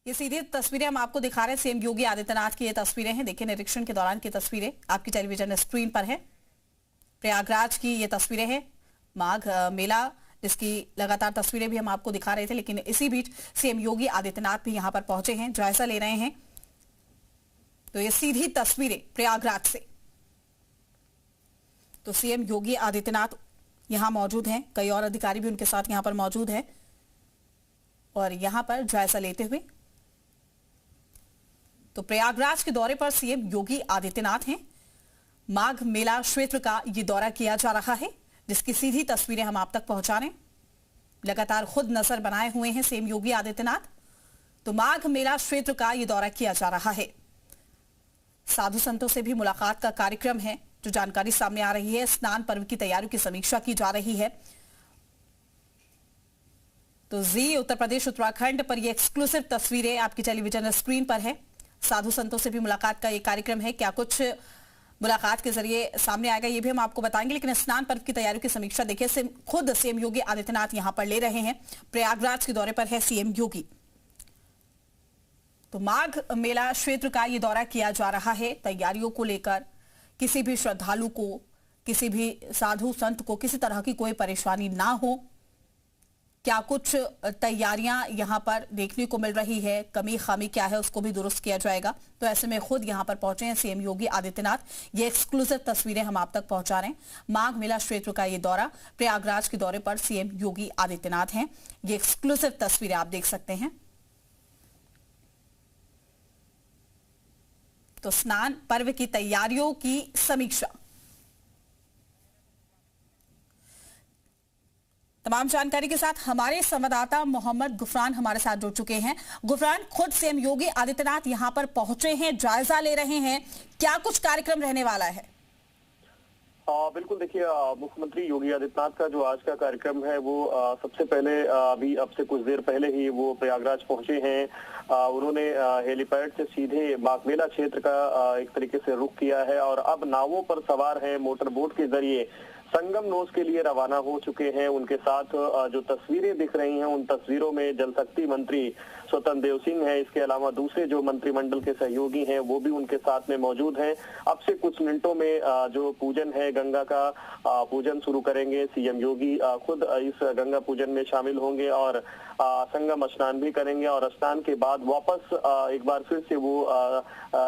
ये सीधी तस्वीरें हम आपको दिखा रहे हैं सीएम योगी आदित्यनाथ की ये तस्वीरें हैं। देखिए निरीक्षण के दौरान की तस्वीरें आपकी टेलीविजन स्क्रीन पर है। प्रयागराज की ये तस्वीरें हैं, माघ मेला जिसकी लगातार तस्वीरें भी हम आपको दिखा रहे थे, लेकिन इसी बीच सीएम योगी आदित्यनाथ भी यहां पर पहुंचे हैं, जायजा ले रहे हैं। तो ये सीधी तस्वीरें प्रयागराज से। तो सीएम योगी आदित्यनाथ यहां मौजूद हैं, कई और अधिकारी भी उनके साथ यहां पर मौजूद हैं और यहां पर जायजा लेते हुए। तो प्रयागराज के दौरे पर सीएम योगी आदित्यनाथ हैं। माघ मेला क्षेत्र का ये दौरा किया जा रहा है, जिसकी सीधी तस्वीरें हम आप तक पहुंचा रहे हैं। लगातार खुद नजर बनाए हुए हैं सीएम योगी आदित्यनाथ। तो माघ मेला क्षेत्र का ये दौरा किया जा रहा है। साधु संतों से भी मुलाकात का कार्यक्रम है, जो जानकारी सामने आ रही है। स्नान पर्व की तैयारियों की समीक्षा की जा रही है। तो जी उत्तर प्रदेश उत्तराखंड पर ये एक्सक्लूसिव तस्वीरें आपकी टेलीविजन स्क्रीन पर है। साधु संतों से भी मुलाकात का ये कार्यक्रम है। क्या कुछ मुलाकात के जरिए सामने आएगा ये भी हम आपको बताएंगे, लेकिन स्नान पर्व की तैयारियों की समीक्षा देखिए खुद सीएम योगी आदित्यनाथ यहां पर ले रहे हैं। प्रयागराज के दौरे पर है सीएम योगी। तो माघ मेला क्षेत्र का ये दौरा किया जा रहा है। तैयारियों को लेकर किसी भी श्रद्धालु को, किसी भी साधु संत को किसी तरह की कोई परेशानी ना हो, क्या कुछ तैयारियां यहां पर देखने को मिल रही है, कमी खामी क्या है, उसको भी दुरुस्त किया जाएगा। तो ऐसे में खुद यहां पर पहुंचे हैं सीएम योगी आदित्यनाथ। ये एक्सक्लूसिव तस्वीरें हम आप तक पहुंचा रहे हैं। माघ मेला क्षेत्र का ये दौरा, प्रयागराज के दौरे पर सीएम योगी आदित्यनाथ हैं। ये एक्सक्लूसिव तस्वीरें आप देख सकते हैं। तो स्नान पर्व की तैयारियों की समीक्षा, तमाम जानकारी के साथ हमारे संवाददाता मोहम्मद गुफरान हमारे साथ जुड़ चुके हैं। गुफरान, खुद सीएम योगी आदित्यनाथ यहां पर पहुंचे हैं, जायजा ले रहे हैं, क्या कुछ कार्यक्रम रहने वाला है? बिल्कुल, देखिए मुख्यमंत्री योगी आदित्यनाथ का जो आज का कार्यक्रम है वो सबसे पहले अभी अब से कुछ देर पहले ही वो प्रयागराज पहुंचे हैं। उन्होंने हेलीपैड से सीधे माघ मेला क्षेत्र का एक तरीके से रुख किया है और अब नावों पर सवार हैं, मोटर बोट के जरिए संगम नोस के लिए रवाना हो चुके हैं। उनके साथ जो तस्वीरें दिख रही हैं उन तस्वीरों में जल शक्ति मंत्री स्वतंत्र देव सिंह है। इसके अलावा दूसरे जो मंत्रिमंडल के सहयोगी हैं वो भी उनके साथ में मौजूद हैं। अब से कुछ मिनटों में जो पूजन है, गंगा का पूजन शुरू करेंगे। सीएम योगी खुद इस गंगा पूजन में शामिल होंगे और संगम स्नान भी करेंगे और स्नान के बाद वापस एक बार फिर से वो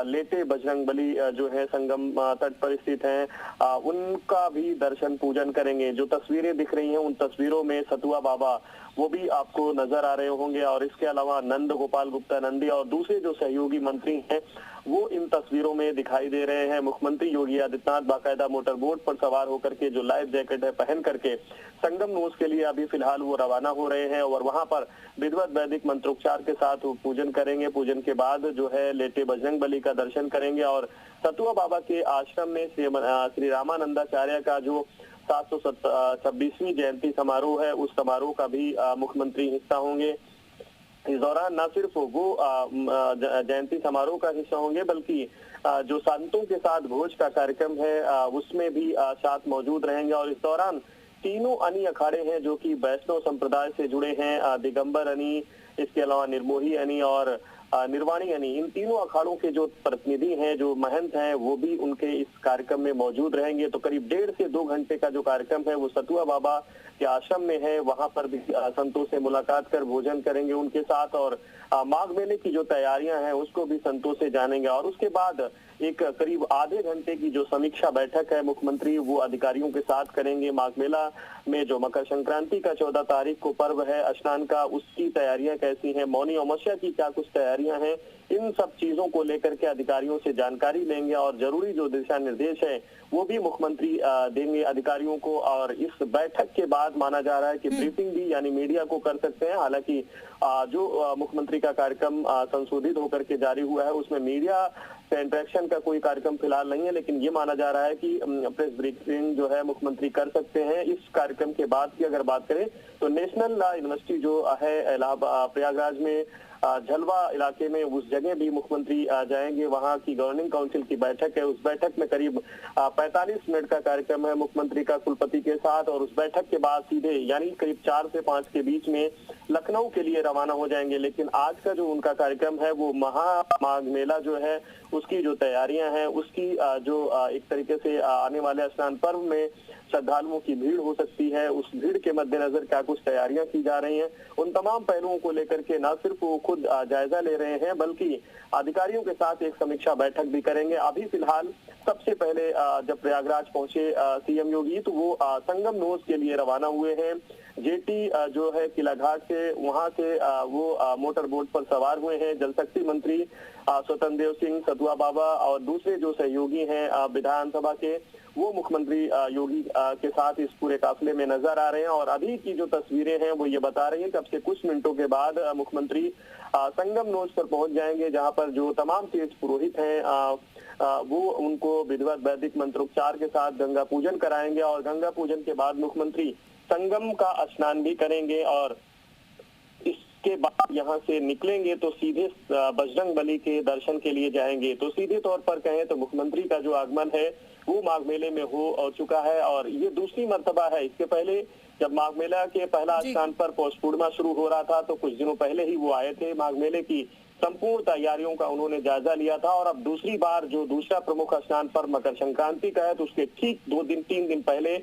लेटे बजरंगबली जो है संगम तट पर स्थित हैं उनका भी दर्शन पूजन करेंगे। जो तस्वीरें दिख रही हैं उन तस्वीरों में सतुआ बाबा वो भी आपको नजर आ रहे होंगे और इसके अलावा नंद गोपाल गुप्ता नंदी और दूसरे जो सहयोगी मंत्री हैं वो इन तस्वीरों में दिखाई दे रहे हैं। मुख्यमंत्री योगी आदित्यनाथ बाकायदा मोटर बोट पर सवार होकर के जो लाइफ जैकेट है पहन करके संगम नोस के लिए अभी फिलहाल वो रवाना हो रहे हैं और वहां पर विधिवत वैदिक मंत्रोच्चार के साथ वो पूजन करेंगे। पूजन के बाद जो है लेटे बजरंगबली का दर्शन करेंगे और सतुआ बाबा के आश्रम में श्री रामानंदाचार्य का जो 726वीं जयंती समारोह है उस समारोह का भी मुख्यमंत्री हिस्सा होंगे। इस दौरान न सिर्फ वो जयंती समारोह का हिस्सा होंगे बल्कि जो संतों के साथ भोज का कार्यक्रम है उसमें भी साथ मौजूद रहेंगे। और इस दौरान तीनों अनी अखाड़े हैं जो कि वैष्णव संप्रदाय से जुड़े हैं, दिगंबर अनी, इसके अलावा निर्मोही अनी और निर्वाणी अनी, इन तीनों अखाड़ों के जो प्रतिनिधि हैं, जो महंत हैं, वो भी उनके इस कार्यक्रम में मौजूद रहेंगे। तो करीब 1.5 से 2 घंटे का जो कार्यक्रम है वो सतुआ बाबा के आश्रम में है। वहां पर भी संतों से मुलाकात कर भोजन करेंगे उनके साथ और माघ मेले की जो तैयारियां हैं उसको भी संतों से जानेंगे। और उसके बाद एक करीब आधे घंटे की जो समीक्षा बैठक है मुख्यमंत्री वो अधिकारियों के साथ करेंगे। माघ मेला में जो मकर संक्रांति का 14 तारीख को पर्व है स्नान का, उसकी तैयारियां कैसी हैं, मौनी अमावस्या की क्या कुछ तैयारियां हैं, इन सब चीजों को लेकर के अधिकारियों से जानकारी लेंगे और जरूरी जो दिशा निर्देश है वो भी मुख्यमंत्री देंगे अधिकारियों को। और इस बैठक के बाद माना जा रहा है कि ब्रीफिंग भी यानी मीडिया को कर सकते हैं। हालांकि जो मुख्यमंत्री का कार्यक्रम संशोधित होकर के जारी हुआ है उसमें मीडिया से इंटरेक्शन का कोई कार्यक्रम फिलहाल नहीं है, लेकिन ये माना जा रहा है कि प्रेस ब्रीफिंग जो है मुख्यमंत्री कर सकते हैं। इस कार्यक्रम के बाद की अगर बात करें तो नेशनल यूनिवर्सिटी जो है इलाहाबाद प्रयागराज में झलवा इलाके में उस जगह भी मुख्यमंत्री जाएंगे। वहां की गवर्निंग काउंसिल की बैठक है, उस बैठक में करीब 45 मिनट का कार्यक्रम है मुख्यमंत्री का कुलपति के साथ, और उस बैठक के बाद सीधे यानी करीब 4 से 5 के बीच में लखनऊ के लिए रवाना हो जाएंगे। लेकिन आज का जो उनका कार्यक्रम है वो महामाघ मेला जो है उसकी जो तैयारियां हैं उसकी जो एक तरीके से आने वाले स्नान पर्व में श्रद्धालुओं की भीड़ हो सकती है, उस भीड़ के मद्देनजर क्या कुछ तैयारियां की जा रही हैं, उन तमाम पहलुओं को लेकर के न सिर्फ वो खुद जायजा ले रहे हैं बल्कि अधिकारियों के साथ एक समीक्षा बैठक भी करेंगे। अभी फिलहाल सबसे पहले जब प्रयागराज पहुंचे सीएम योगी तो वो संगम नोज के लिए रवाना हुए हैं। जेटी जो है किला घाट से, वहां से वो मोटर बोट पर सवार हुए हैं। जल शक्ति मंत्री स्वतंत्र देव सिंह, सतुआ बाबा और दूसरे जो सहयोगी हैं विधानसभा के, वो मुख्यमंत्री योगी के साथ इस पूरे काफिले में नजर आ रहे हैं। और अभी की जो तस्वीरें हैं वो ये बता रही हैं कि अब से कुछ मिनटों के बाद मुख्यमंत्री संगम नोज पर पहुंच जाएंगे, जहां पर जो तमाम तीर्थ पुरोहित हैं वो उनको विधिवत वैदिक मंत्रोच्चार के साथ गंगा पूजन कराएंगे। और गंगा पूजन के बाद मुख्यमंत्री संगम का स्नान भी करेंगे और इसके बाद यहाँ से निकलेंगे तो सीधे बजरंग बली के दर्शन के लिए जाएंगे। तो सीधे तौर पर कहें तो मुख्यमंत्री का जो आगमन है वो माघ मेले में हो चुका है और ये दूसरी मर्तबा है। इसके पहले जब माघ मेला के पहला स्नान पर पौष पूर्णिमा शुरू हो रहा था तो कुछ दिनों पहले ही वो आए थे। माघ मेले की संपूर्ण तैयारियों का उन्होंने जायजा लिया था और अब दूसरी बार जो दूसरा प्रमुख स्नान पर मकर संक्रांति का है तो उसके ठीक 2-3 दिन पहले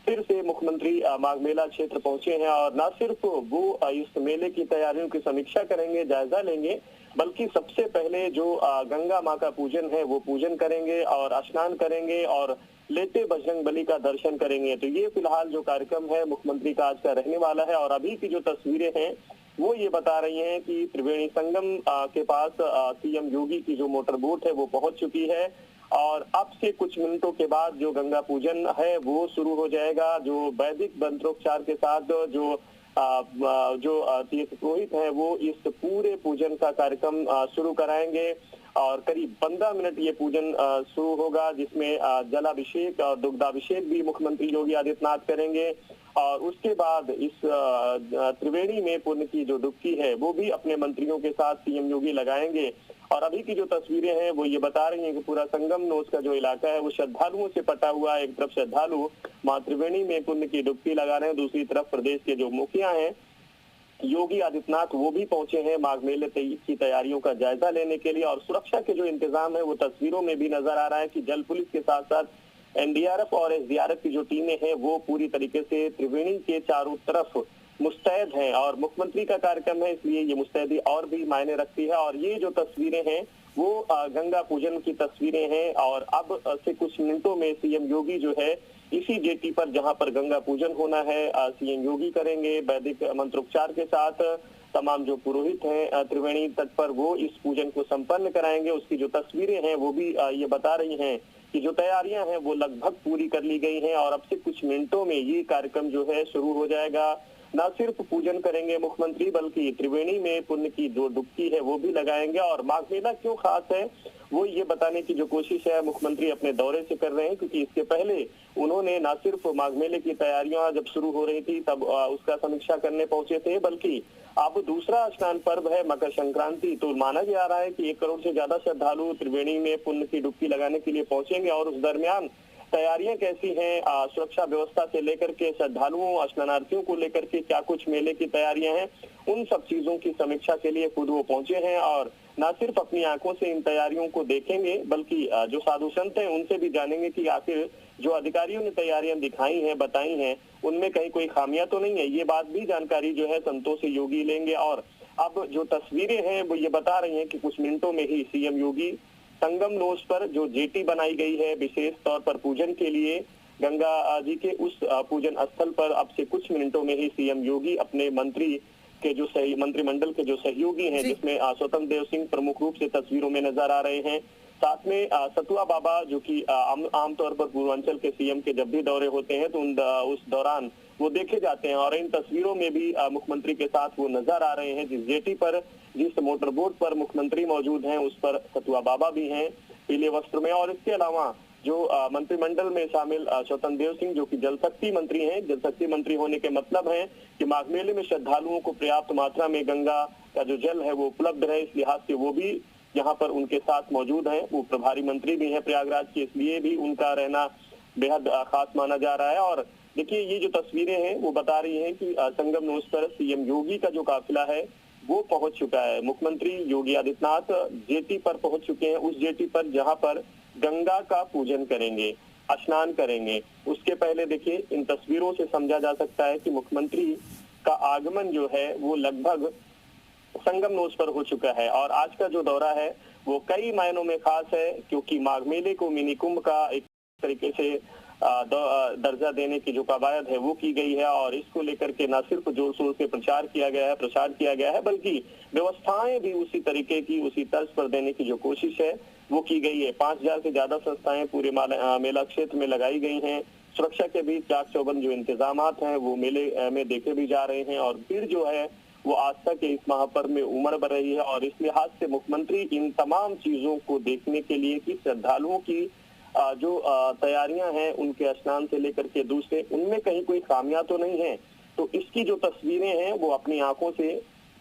फिर से मुख्यमंत्री माघ मेला क्षेत्र पहुंचे हैं। और न सिर्फ वो इस मेले की तैयारियों की समीक्षा करेंगे, जायजा लेंगे, बल्कि सबसे पहले जो गंगा माँ का पूजन है वो पूजन करेंगे और स्नान करेंगे और लेटे बजरंग बली का दर्शन करेंगे। तो ये फिलहाल जो कार्यक्रम है मुख्यमंत्री का आज का रहने वाला है। और अभी की जो तस्वीरें हैं वो ये बता रही हैं कि त्रिवेणी संगम के पास सीएम योगी की जो मोटर बोट है वो पहुंच चुकी है और अब से कुछ मिनटों के बाद जो गंगा पूजन है वो शुरू हो जाएगा। जो वैदिक मंत्रोच्चार के साथ जो तीर्थ पुरोहित है वो इस पूरे पूजन का कार्यक्रम शुरू कराएंगे और करीब 15 मिनट ये पूजन शुरू होगा, जिसमें जलाभिषेक और दुग्धाभिषेक भी मुख्यमंत्री योगी आदित्यनाथ करेंगे। और उसके बाद इस त्रिवेणी में पुण्य की जो डुबकी है वो भी अपने मंत्रियों के साथ सीएम योगी लगाएंगे। और अभी की जो तस्वीरें हैं वो ये बता रही हैं कि पूरा संगम नोज का जो इलाका है वो श्रद्धालुओं से पटा हुआ है। एक तरफ श्रद्धालु मां त्रिवेणी में पुण्य की डुबकी लगा रहे हैं, दूसरी तरफ प्रदेश के जो मुखिया हैं योगी आदित्यनाथ वो भी पहुंचे हैं माघ मेले की तैयारियों का जायजा लेने के लिए। और सुरक्षा के जो इंतजाम है वो तस्वीरों में भी नजर आ रहा है कि जल पुलिस के साथ साथ एनडीआरएफ और एसडीआरएफ की जो टीमें हैं वो पूरी तरीके से त्रिवेणी के चारों तरफ मुस्तैद हैं। और मुख्यमंत्री का कार्यक्रम है इसलिए ये मुस्तैदी और भी मायने रखती है। और ये जो तस्वीरें हैं वो गंगा पूजन की तस्वीरें हैं और अब से कुछ मिनटों में सीएम योगी जो है इसी जेटी पर जहां पर गंगा पूजन होना है सीएम योगी करेंगे वैदिक मंत्रोच्चार के साथ। तमाम जो पुरोहित हैं त्रिवेणी तट पर वो इस पूजन को संपन्न कराएंगे। उसकी जो तस्वीरें हैं वो भी ये बता रही हैं कि जो तैयारियां हैं वो लगभग पूरी कर ली गई हैं और अब से कुछ मिनटों में ये कार्यक्रम जो है शुरू हो जाएगा। न सिर्फ पूजन करेंगे मुख्यमंत्री बल्कि त्रिवेणी में पुण्य की जो डुबकी है वो भी लगाएंगे। और माघ मेला क्यों खास है वो ये बताने की जो कोशिश है मुख्यमंत्री अपने दौरे से कर रहे हैं, क्योंकि इसके पहले उन्होंने न सिर्फ माघ मेले की तैयारियां जब शुरू हो रही थी तब उसका समीक्षा करने पहुंचे थे, बल्कि अब दूसरा स्नान पर्व है मकर संक्रांति। तो माना जा रहा है कि 1 करोड़ से ज्यादा श्रद्धालु त्रिवेणी में पुण्य की डुबकी लगाने के लिए पहुंचेंगे और उस दरमियान तैयारियां कैसी हैं, सुरक्षा व्यवस्था से लेकर के श्रद्धालुओं स्नानार्थियों को लेकर के क्या कुछ मेले की तैयारियां हैं, उन सब चीजों की समीक्षा के लिए खुद वो पहुंचे हैं। और न सिर्फ अपनी आंखों से इन तैयारियों को देखेंगे बल्कि जो साधु संत हैं उनसे भी जानेंगे कि आखिर जो अधिकारियों ने तैयारियां दिखाई हैं, बताई हैं, उनमें कहीं कोई खामियां तो नहीं है। ये बात भी जानकारी जो है संतों से योगी लेंगे। और अब जो तस्वीरें हैं वो ये बता रही हैं कि कुछ मिनटों में ही सीएम योगी संगम नोज पर जो जेटी बनाई गई है विशेष तौर पर पूजन के लिए गंगा जी के उस पूजन स्थल पर अब से कुछ मिनटों में ही सीएम योगी अपने मंत्री के जो मंत्रिमंडल के जो सहयोगी हैं जिसमें स्वतंत्र देव सिंह प्रमुख रूप से तस्वीरों में नजर आ रहे हैं, साथ में सतुआ बाबा जो कि आमतौर पर पूर्वांचल के सीएम के जब भी दौरे होते हैं तो उस दौरान वो देखे जाते हैं। और इन तस्वीरों में भी मुख्यमंत्री के साथ वो नजर आ रहे हैं। जिस जेटी पर जिस मोटर बोट पर मुख्यमंत्री मौजूद हैं उस पर सतुआ बाबा भी हैं पीले वस्त्र में। और इसके अलावा जो मंत्रिमंडल में शामिल स्वतंत्र देव सिंह जो कि जल शक्ति मंत्री हैं, जल शक्ति मंत्री होने के मतलब है कि माघ मेले में श्रद्धालुओं को पर्याप्त मात्रा में गंगा का जो जल है वो उपलब्ध रहे, इस लिहाज से वो भी यहाँ पर उनके साथ मौजूद हैं। वो प्रभारी मंत्री भी हैं प्रयागराज के, इसलिए भी उनका रहना बेहद खास माना जा रहा है। और देखिए ये जो तस्वीरें हैं वो बता रही हैं कि संगम नोस पर सीएम योगी का जो काफिला है वो पहुंच चुका है। मुख्यमंत्री योगी आदित्यनाथ जेटी पर पहुंच चुके हैं, उस जेटी पर जहां पर गंगा का पूजन करेंगे, स्नान करेंगे। उसके पहले देखिए इन तस्वीरों से समझा जा सकता है कि मुख्यमंत्री का आगमन जो है वो लगभग संगम नोस पर हो चुका है। और आज का जो दौरा है वो कई मायनों में खास है, क्योंकि माघ मेले को मिनी कुंभ का एक तरीके से दर्जा देने की जो कवायद है वो की गई है। और इसको लेकर के न सिर्फ जोर शोर से प्रचार किया गया है, बल्कि व्यवस्थाएं भी उसी तरीके की, उसी तर्ज पर देने की जो कोशिश है वो की गई है। 5000 से ज्यादा संस्थाएं पूरे मेला क्षेत्र में लगाई गई हैं। सुरक्षा के भी चाक चौबंद जो इंतजाम हैं वो मेले में देखे भी जा रहे हैं। और भीड़ जो है वो आस्था के इस महापर्व में उमड़ बढ़ रही है। और इस लिहाज से मुख्यमंत्री इन तमाम चीजों को देखने के लिए कि श्रद्धालुओं की जो तैयारियां हैं उनके स्नान से लेकर के दूसरे, उनमें कहीं कोई खामियां तो नहीं है। तो इसकी जो तस्वीरें हैं वो अपनी आंखों से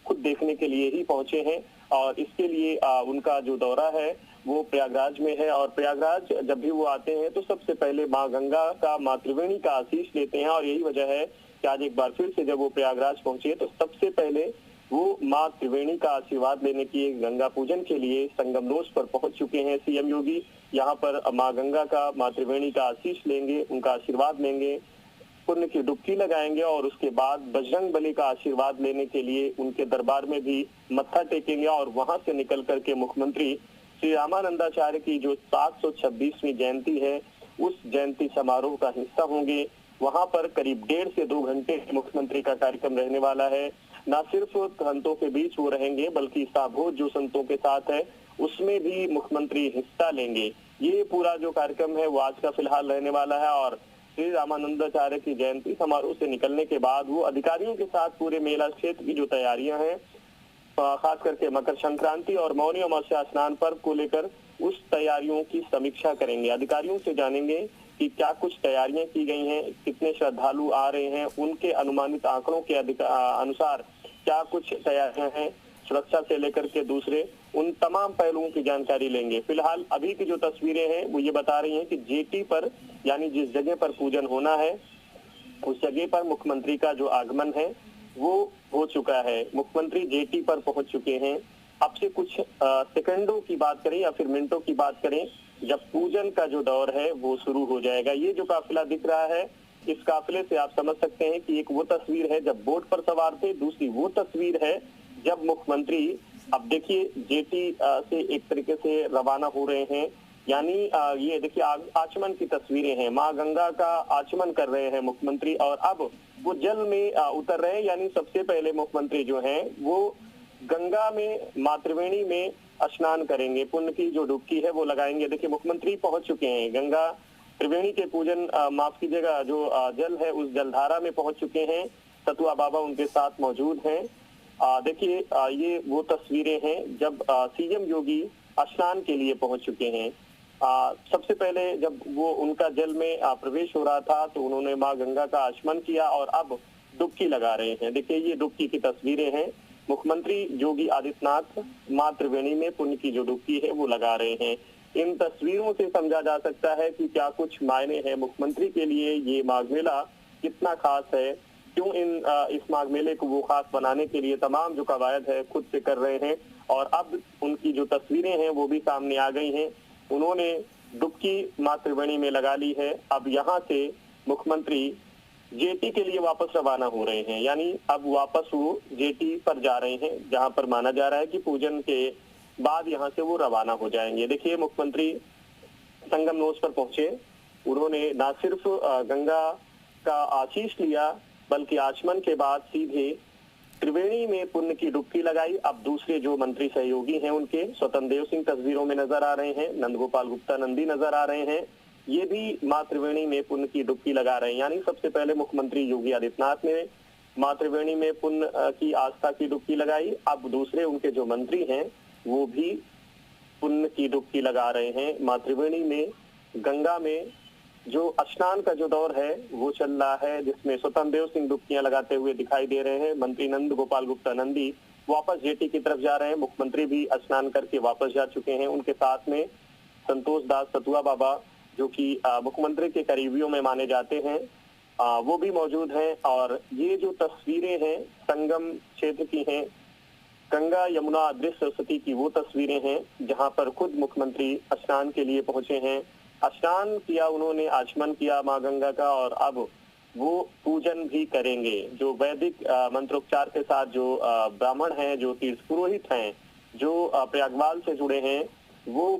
खुद देखने के लिए ही पहुंचे हैं। और इसके लिए उनका जो दौरा है वो प्रयागराज में है। और प्रयागराज जब भी वो आते हैं तो सबसे पहले माँ गंगा का, माँ त्रिवेणी का आशीष लेते हैं। और यही वजह है कि आज एक बार फिर से जब वो प्रयागराज पहुंचे तो सबसे पहले वो माँ त्रिवेणी का आशीर्वाद लेने के, गंगा पूजन के लिए संगम नोस पर पहुंच चुके हैं सीएम योगी। यहाँ पर माँ गंगा का, माँ त्रिवेणी का आशीष लेंगे, उनका आशीर्वाद लेंगे, पुण्य की डुबकी लगाएंगे। और उसके बाद बजरंग बली का आशीर्वाद लेने के लिए उनके दरबार में भी मत्था टेकेंगे। और वहां से निकल करके मुख्यमंत्री श्री रामानंदाचार्य की जो 726वीं जयंती है उस जयंती समारोह का हिस्सा होंगे। वहां पर करीब 1.5 से 2 घंटे मुख्यमंत्री का कार्यक्रम रहने वाला है। न सिर्फ संतों के बीच वो रहेंगे, बल्कि साभोज जो संतों के साथ है उसमें भी मुख्यमंत्री हिस्सा लेंगे। ये पूरा जो कार्यक्रम है वो आज का फिलहाल रहने वाला है। और श्री रामानंदाचार्य की जयंती समारोह से निकलने के बाद वो अधिकारियों के साथ पूरे मेला क्षेत्र की जो तैयारियां हैं, खास करके मकर संक्रांति और मौनी अमावस्या स्नान पर्व को लेकर उस तैयारियों की समीक्षा करेंगे। अधिकारियों से जानेंगे कि क्या कुछ तैयारियां की गई हैं, कितने श्रद्धालु आ रहे हैं, उनके अनुमानित आंकड़ों के अनुसार क्या कुछ तैयारियां हैं, सुरक्षा से लेकर के दूसरे, उन तमाम पहलुओं की जानकारी लेंगे। फिलहाल अभी की जो तस्वीरें हैं वो ये बता रही हैं कि जेटी पर, यानी जिस जगह पर पूजन होना है उस जगह पर मुख्यमंत्री का जो आगमन है वो हो चुका है। मुख्यमंत्री जेटी पर पहुंच चुके हैं। अब से कुछ सेकंडों की बात करें या फिर मिनटों की बात करें, जब पूजन का जो दौर है वो शुरू हो जाएगा। ये जो काफिला दिख रहा है, इस काफिले से आप समझ सकते हैं कि एक वो तस्वीर है जब बोट पर सवार थे, दूसरी वो तस्वीर है जब मुख्यमंत्री, अब देखिए जेटी से एक तरीके से रवाना हो रहे हैं। यानी ये देखिए आचमन की तस्वीरें हैं, माँ गंगा का आचमन कर रहे हैं मुख्यमंत्री। और अब वो जल में उतर रहे हैं। यानी सबसे पहले मुख्यमंत्री जो हैं वो गंगा में, माँ त्रिवेणी में स्नान करेंगे, पुण्य की जो डुबकी है वो लगाएंगे। देखिए मुख्यमंत्री पहुंच चुके हैं, गंगा त्रिवेणी के पूजन, माफ कीजिएगा, जो जल है उस जलधारा में पहुंच चुके हैं। सतुआ बाबा उनके साथ मौजूद हैं। देखिए ये वो तस्वीरें हैं जब सीएम योगी स्नान के लिए पहुंच चुके हैं। सबसे पहले जब वो उनका जल में प्रवेश हो रहा था तो उन्होंने माँ गंगा का आचमन किया और अब डुबकी लगा रहे हैं। देखिए ये डुबकी की तस्वीरें हैं। मुख्यमंत्री योगी आदित्यनाथ माँ त्रिवेणी में पुण्य की जो डुबकी है वो लगा रहे हैं। इन तस्वीरों से समझा जा सकता है कि क्या कुछ मायने हैं मुख्यमंत्री के लिए, ये माघ मेला कितना खास है, क्यों इस माघ मेले को वो खास बनाने के लिए तमाम जो कवायद है खुद से कर रहे हैं। और अब उनकी जो तस्वीरें हैं वो भी सामने आ गई हैं। उन्होंने डुबकी माँ त्रिवेणी में लगा ली है। अब यहाँ से मुख्यमंत्री जेटी के लिए वापस रवाना हो रहे हैं। यानी अब वापस वो जेटी पर जा रहे हैं, जहां पर माना जा रहा है कि पूजन के बाद यहाँ से वो रवाना हो जाएंगे। देखिए मुख्यमंत्री संगम नोस पर पहुंचे, उन्होंने न सिर्फ गंगा का आशीष लिया बल्कि आचमन के बाद सीधे त्रिवेणी में पुण्य की डुबकी लगाई। अब दूसरे जो मंत्री सहयोगी हैं उनके, स्वतंत्र देव सिंह तस्वीरों में नजर आ रहे हैं, नंद गोपाल गुप्ता नंदी नजर आ रहे हैं, ये भी माँ त्रिवेणी में पुण्य की डुबकी लगा रहे हैं। यानी सबसे पहले मुख्यमंत्री योगी आदित्यनाथ ने माँ त्रिवेणी में पुण्य की आस्था की डुबकी लगाई। अब दूसरे उनके जो मंत्री हैं वो भी पुण्य की डुबकी लगा रहे हैं माँ त्रिवेणी में। गंगा में जो स्नान का जो दौर है वो चल रहा है, जिसमें स्वतंत्र देव सिंह डुबकियां लगाते हुए दिखाई दे रहे हैं। मंत्री नंद गोपाल गुप्ता नंदी वापस जेटी की तरफ जा रहे हैं। मुख्यमंत्री भी स्नान करके वापस जा चुके हैं। उनके साथ में संतोष दास सतुआ बाबा, जो कि मुख्यमंत्री के करीबियों में माने जाते हैं, वो भी मौजूद हैं। और ये जो तस्वीरें हैं संगम क्षेत्र की हैं, गंगा यमुना अदृश्य सरस्वती की वो तस्वीरें हैं जहां पर खुद मुख्यमंत्री स्नान के लिए पहुंचे हैं। स्नान किया उन्होंने, आचमन किया मां गंगा का, और अब वो पूजन भी करेंगे। जो वैदिक मंत्रोच्चार के साथ जो ब्राह्मण हैं, जो तीर्थ पुरोहित हैं, जो प्रयागवाल से जुड़े हैं, वो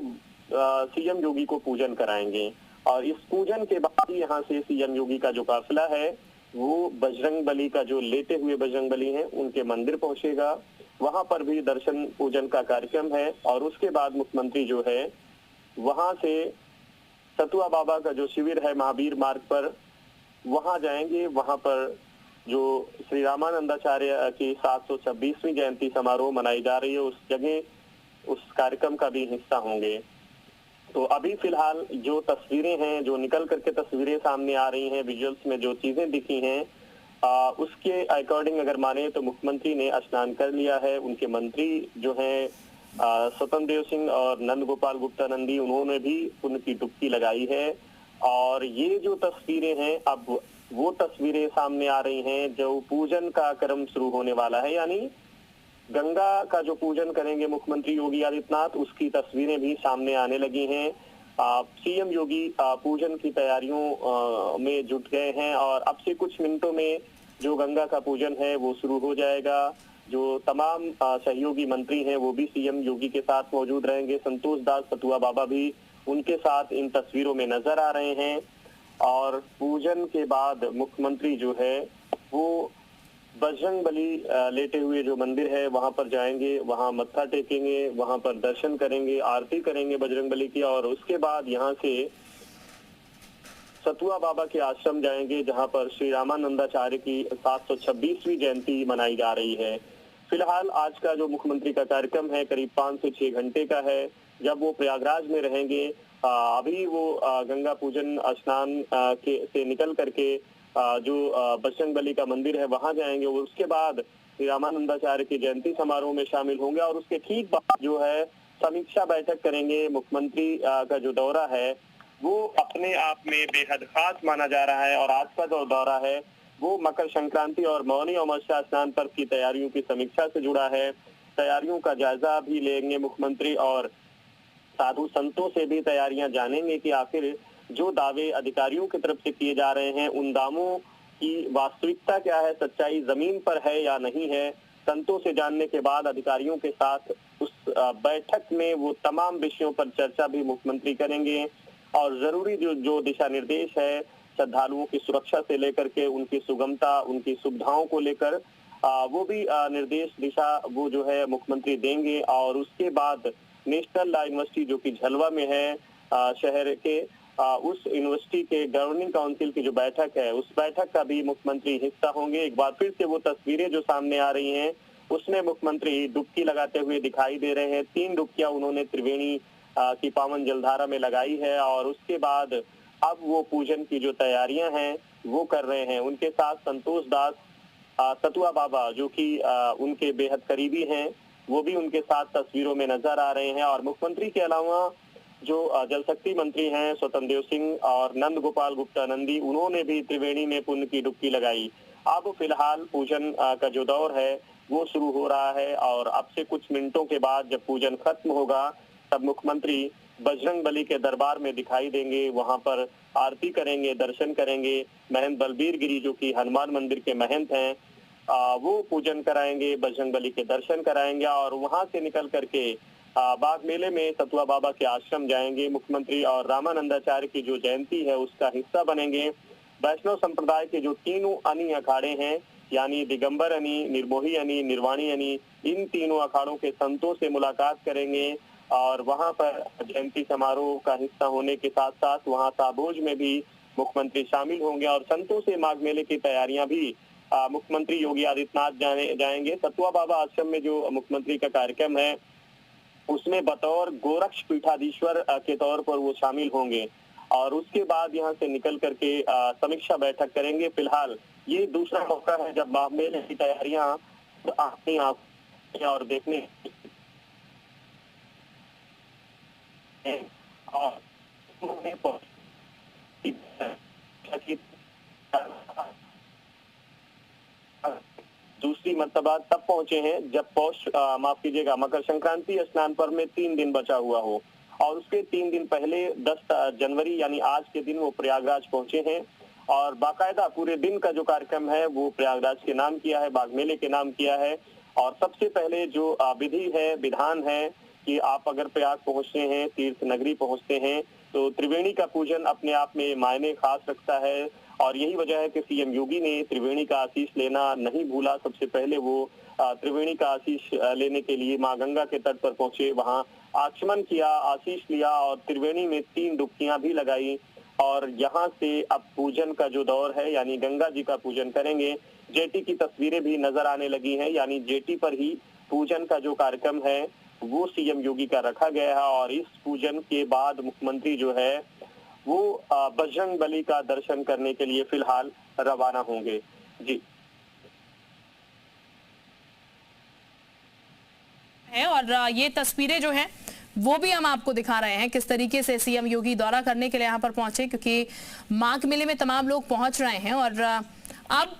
सीएम योगी को पूजन कराएंगे। और इस पूजन के बाद ही यहाँ से सीएम योगी का जो काफिला है वो बजरंगबली का, जो लेटे हुए बजरंगबली हैं, उनके मंदिर पहुंचेगा। वहां पर भी दर्शन पूजन का कार्यक्रम है। और उसके बाद मुख्यमंत्री जो है वहां से सतुआ बाबा का जो शिविर है महावीर मार्ग पर, वहां जाएंगे। वहां पर जो श्री रामानंदाचार्य की 726वीं जयंती समारोह मनाई जा रही है, उस जगह उस कार्यक्रम का भी हिस्सा होंगे। तो अभी फिलहाल जो तस्वीरें हैं, जो निकल करके तस्वीरें सामने आ रही हैं, विजुअल्स में जो चीजें दिखी हैं, उसके अकॉर्डिंग अगर माने तो मुख्यमंत्री ने स्नान कर लिया है। उनके मंत्री जो हैं स्वतंत्र देव सिंह और नंद गोपाल गुप्ता नंदी, उन्होंने भी उनकी डुबकी लगाई है। और ये जो तस्वीरें हैं, अब वो तस्वीरें सामने आ रही हैं जो पूजन का क्रम शुरू होने वाला है, यानी गंगा का जो पूजन करेंगे मुख्यमंत्री योगी आदित्यनाथ, उसकी तस्वीरें भी सामने आने लगी हैं। सीएम योगी पूजन की तैयारियों में जुट गए हैं और अब से कुछ मिनटों में जो गंगा का पूजन है वो शुरू हो जाएगा। जो तमाम सहयोगी मंत्री हैं वो भी सीएम योगी के साथ मौजूद रहेंगे। संतोष दास सतुआ बाबा भी उनके साथ इन तस्वीरों में नजर आ रहे हैं। और पूजन के बाद मुख्यमंत्री जो है वो बजरंगबली लेटे हुए जो मंदिर है वहां पर जाएंगे, वहां मत्था टेकेंगे, वहां पर दर्शन करेंगे, आरती करेंगे बजरंगबली की। और उसके बाद यहाँ से सतुआ बाबा के आश्रम जाएंगे जहां पर श्री रामानंदाचार्य की 726वीं जयंती मनाई जा रही है। फिलहाल आज का जो मुख्यमंत्री का कार्यक्रम है करीब 5 से 6 घंटे का है, जब वो प्रयागराज में रहेंगे। अभी वो गंगा पूजन स्नान से निकल करके जो बजरंगबली का मंदिर है वहां जाएंगे। और उसके बाद श्री रामानंदाचार्य की जयंती समारोह में शामिल होंगे। और उसके ठीक बाद जो है समीक्षा बैठक करेंगे। मुख्यमंत्री का जो दौरा है वो अपने आप में बेहद खास माना जा रहा है। और आज का जो दौरा है वो मकर संक्रांति और मौनी अमावस्या स्नान पर्व की तैयारियों की समीक्षा से जुड़ा है। तैयारियों का जायजा भी लेंगे मुख्यमंत्री और साधु संतों से भी तैयारियां जानेंगे कि आखिर जो दावे अधिकारियों की तरफ से किए जा रहे हैं उन दावों की वास्तविकता क्या है, सच्चाई जमीन पर है या नहीं है। संतों से जानने के बाद अधिकारियों के साथ उस बैठक में वो तमाम विषयों पर चर्चा भी मुख्यमंत्री करेंगे। और जरूरी जो दिशा निर्देश है श्रद्धालुओं की सुरक्षा से लेकर के उनकी सुगमता, उनकी सुविधाओं को लेकर वो भी निर्देश दिशा वो जो है मुख्यमंत्री देंगे। और उसके बाद नेशनल लॉ यूनिवर्सिटी जो कि झलवा में है शहर के, उस यूनिवर्सिटी के गवर्निंग काउंसिल की जो बैठक है उस बैठक का भी मुख्यमंत्री हिस्सा होंगे। एक बार फिर से वो तस्वीरें जो सामने आ रही हैं उसमें मुख्यमंत्री डुबकी लगाते हुए दिखाई दे रहे हैं। 3 डुबकियां उन्होंने त्रिवेणी की पावन जलधारा में लगाई है। और उसके बाद अब वो पूजन की जो तैयारियां हैं वो कर रहे हैं। उनके साथ संतोष दास सतुआ बाबा जो कि उनके बेहद करीबी हैं, वो भी उनके साथ तस्वीरों में नजर आ रहे हैं। और मुख्यमंत्री के अलावा जो जल शक्ति मंत्री हैं स्वतंत्र देव सिंह और नंद गोपाल गुप्ता नंदी, उन्होंने भी त्रिवेणी में पुण्य की डुबकी लगाई। अब फिलहाल पूजन का जो दौर है वो शुरू हो रहा है। और अब से कुछ मिनटों के बाद जब पूजन खत्म होगा तब मुख्यमंत्री बजरंगबली के दरबार में दिखाई देंगे, वहां पर आरती करेंगे, दर्शन करेंगे। महंत बलबीर गिरी जो कि हनुमान मंदिर के महंत हैं वो पूजन कराएंगे, बजरंगबली के दर्शन कराएंगे। और वहां से निकल करके बाग मेले में सतुआ बाबा के आश्रम जाएंगे मुख्यमंत्री और रामानंदाचार्य की जो जयंती है उसका हिस्सा बनेंगे। वैष्णव संप्रदाय के जो 3 अनी अखाड़े हैं यानी दिगंबर अनी, निर्मोही अनी, निर्वाणी अनी, इन 3 अखाड़ों के संतों से मुलाकात करेंगे। और वहां पर जयंती समारोह का हिस्सा होने के साथ साथ वहां साबोज में भी मुख्यमंत्री शामिल होंगे। और संतों से माघ मेले की तैयारियां भी मुख्यमंत्री योगी आदित्यनाथ जाएंगे। सतुआ बाबा आश्रम में जो मुख्यमंत्री का कार्यक्रम है उसमें बतौर गोरक्ष पीठाधीश्वर के तौर पर वो शामिल होंगे। और उसके बाद यहाँ से निकल करके समीक्षा बैठक करेंगे। फिलहाल ये दूसरा मौका है जब माघ मेले की तैयारियां अपनी आप और देखने और दूसरी मर्तबा तब पहुंचे हैं जब माफ कीजिएगा, मकर संक्रांति स्नान पर्व में 3 दिन बचा हुआ हो, और उसके 3 दिन पहले 10 जनवरी यानी आज के दिन वो प्रयागराज पहुंचे हैं और बाकायदा पूरे दिन का जो कार्यक्रम है वो प्रयागराज के नाम किया है, बाग मेले के नाम किया है। और सबसे पहले जो विधि है, विधान है कि आप अगर प्रयाग पहुंचते हैं, तीर्थ नगरी पहुंचते हैं, तो त्रिवेणी का पूजन अपने आप में मायने खास रखता है। और यही वजह है कि सीएम योगी ने त्रिवेणी का आशीष लेना नहीं भूला। सबसे पहले वो त्रिवेणी का आशीष लेने के लिए मां गंगा के तट पर पहुंचे, वहां आचमन किया, आशीष लिया और त्रिवेणी में 3 डुबकियां भी लगाई। और यहाँ से अब पूजन का जो दौर है, यानी गंगा जी का पूजन करेंगे। जेटी की तस्वीरें भी नजर आने लगी हैं, यानी जेटी पर ही पूजन का जो कार्यक्रम है वो सीएम योगी का रखा गया है। और इस पूजन के बाद मुख्यमंत्री जो है वो बजरंग बली का दर्शन करने के लिए फिलहाल रवाना होंगे। जी है। और ये तस्वीरें जो हैं वो भी हम आपको दिखा रहे हैं किस तरीके से सीएम योगी दौरा करने के लिए यहाँ पर पहुंचे, क्योंकि माघ मेले में तमाम लोग पहुंच रहे हैं और अब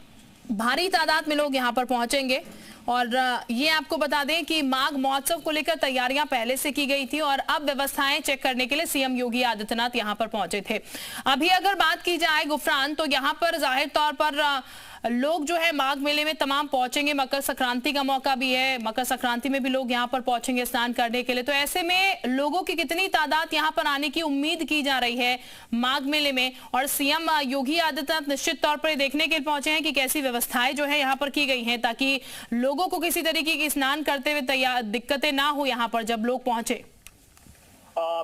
भारी तादाद में लोग यहाँ पर पहुंचेंगे। और ये आपको बता दें कि माघ महोत्सव को लेकर तैयारियां पहले से की गई थी और अब व्यवस्थाएं चेक करने के लिए सीएम योगी आदित्यनाथ यहां पर पहुंचे थे। अभी अगर बात की जाए गुफरान, तो यहां पर जाहिर तौर पर लोग जो है माघ मेले में तमाम पहुंचेंगे। मकर संक्रांति का मौका भी है, मकर संक्रांति में भी लोग यहां पर पहुंचेंगे स्नान करने के लिए। तो ऐसे में लोगों की कितनी तादाद यहां पर आने की उम्मीद की जा रही है माघ मेले में, और सीएम योगी आदित्यनाथ निश्चित तौर पर देखने के लिए पहुंचे हैं कि कैसी व्यवस्थाएं जो है यहाँ पर की गई हैं ताकि लोगों को किसी तरीके की स्नान करते हुए दिक्कतें ना हो यहाँ पर जब लोग पहुंचे।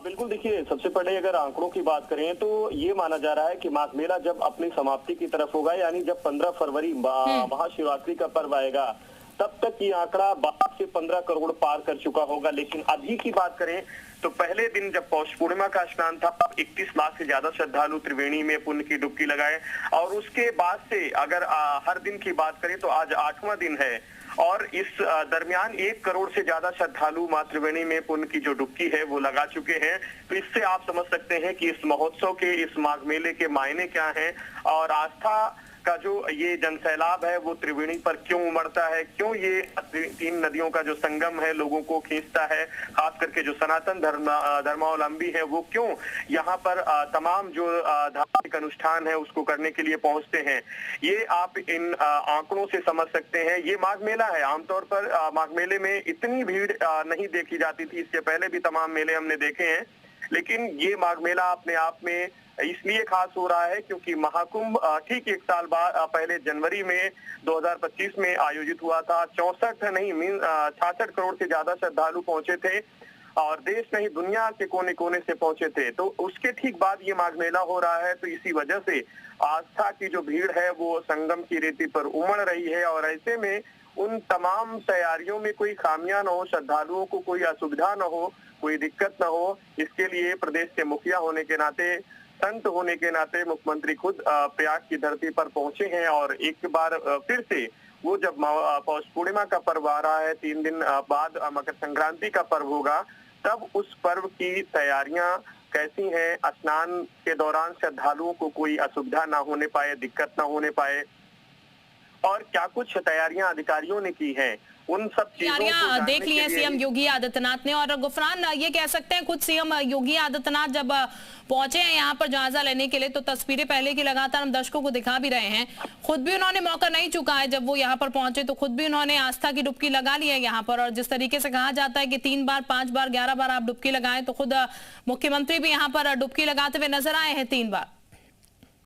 बिल्कुल, देखिए सबसे पहले अगर आंकड़ों की बात करें तो ये माना जा रहा है कि माघ मेला जब अपनी समाप्ति की तरफ होगा, यानी जब 15 फरवरी महाशिवरात्रि का पर्व आएगा, तब तक ये आंकड़ा 12 से 15 करोड़ पार कर चुका होगा। लेकिन अभी की बात करें तो पहले दिन जब पौष पूर्णिमा का स्नान था, 31 लाख से ज्यादा श्रद्धालु त्रिवेणी में पुण्य की डुबकी लगाए। और उसके बाद से अगर हर दिन की बात करें तो आज 8वां दिन है और इस दरमियान 1 करोड़ से ज्यादा श्रद्धालु मां त्रिवेणी में पुण्य की जो डुबकी है वो लगा चुके हैं। तो इससे आप समझ सकते हैं कि इस महोत्सव के, इस माघ मेले के मायने क्या हैं और आस्था का जो ये जनसैलाब है वो त्रिवेणी पर क्यों उमड़ता है, क्यों ये 3 नदियों का जो संगम है लोगों को खींचता है, खास करके जो सनातन धर्मावलंबी है वो क्यों यहाँ पर तमाम जो धार्मिक अनुष्ठान है उसको करने के लिए पहुंचते हैं, ये आप इन आंकड़ों से समझ सकते हैं। ये माघ मेला है, आमतौर पर माघ मेले में इतनी भीड़ नहीं देखी जाती थी, इससे पहले भी तमाम मेले हमने देखे हैं, लेकिन ये माघ मेला अपने आप में इसलिए खास हो रहा है क्योंकि महाकुंभ ठीक 1 साल बाद पहले जनवरी में 2025 में आयोजित हुआ था। 66 करोड़ से ज्यादा श्रद्धालु पहुंचे थे और देश नहीं दुनिया के कोने कोने से पहुंचे थे। तो उसके ठीक बाद ये माघ मेला हो रहा है, तो इसी वजह से आस्था की जो भीड़ है वो संगम की रेती पर उमड़ रही है। और ऐसे में उन तमाम तैयारियों में कोई खामियां न हो, श्रद्धालुओं को कोई असुविधा न हो, कोई दिक्कत न हो, इसके लिए प्रदेश के मुखिया होने के नाते, संत होने के नाते मुख्यमंत्री खुद प्रयाग की धरती पर पहुंचे हैं। और एक बार फिर से वो जब पौष पूर्णिमा का पर्व आ रहा है, 3 दिन बाद मकर संक्रांति का पर्व होगा, तब उस पर्व की तैयारियां कैसी हैं, स्नान के दौरान श्रद्धालुओं को कोई असुविधा ना होने पाए, दिक्कत ना होने पाए, और क्या कुछ तैयारियां अधिकारियों ने की हैं, उन सब तैयारियां देख ली है सीएम योगी आदित्यनाथ ने। और गुफरान, ये कह सकते हैं खुद सीएम योगी आदित्यनाथ जब पहुंचे हैं यहाँ पर जायजा लेने के लिए, तो तस्वीरें पहले की लगातार हम दर्शकों को दिखा भी रहे हैं, खुद भी उन्होंने मौका नहीं चुका है। जब वो यहाँ पर पहुंचे तो खुद भी उन्होंने आस्था की डुबकी लगा ली है यहाँ पर। और जिस तरीके से कहा जाता है कि 3 बार 5 बार 11 बार आप डुबकी लगाएं, तो खुद मुख्यमंत्री भी यहाँ पर डुबकी लगाते हुए नजर आए हैं 3 बार।